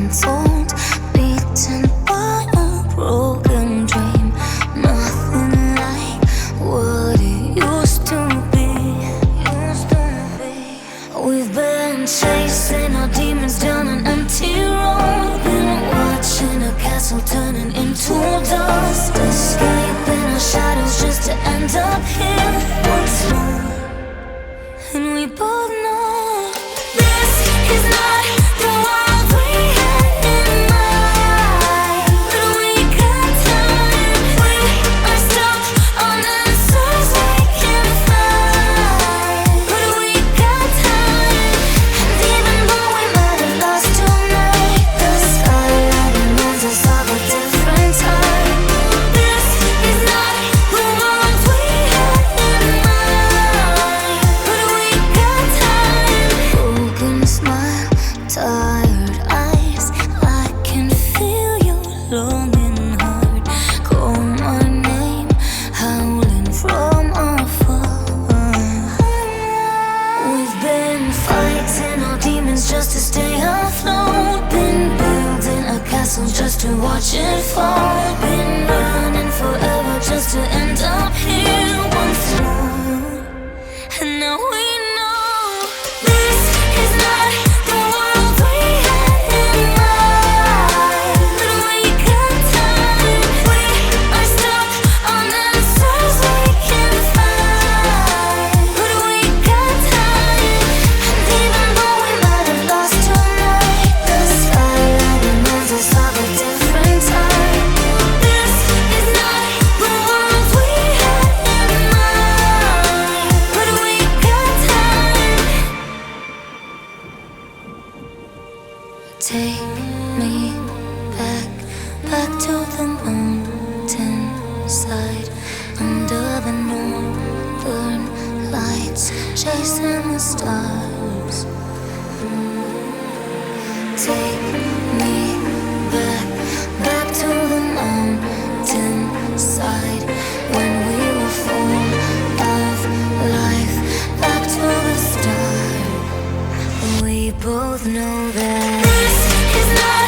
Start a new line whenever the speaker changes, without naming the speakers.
untold, beaten by a broken dream. Nothing like what it used to be. We've been chasing our demons down an empty road. Been watching a castle turning into dust, escaping our shadows just to end up here once more. And we both know this is not the world we had in mind. But we got time, we are stuck on answers we can't find. But we got time, and even though we might have lost tonight, the skyline reminds us of a different time. This is not the world we had in mind. But we got time. Broken smile, tired eyes, I can feel your longing heart. Call my name, howling from afar. We've been fighting our demons just to stay afloat. Been building a castle just to watch it fall. Been running forever just to end up here once more. And now we know this is not the world we had in mind. But we got time, we are stuck on answers we can't find. But we got time, and even though we might have lost tonight, the skyline reminds us of a different time. This is not the world we had in mind. But we got time. Take me back, back to the mountain side, under the northern lights, chasing the stars. Take me back, back to the mountain side, when we were full of life, back to the start. We both know that this is not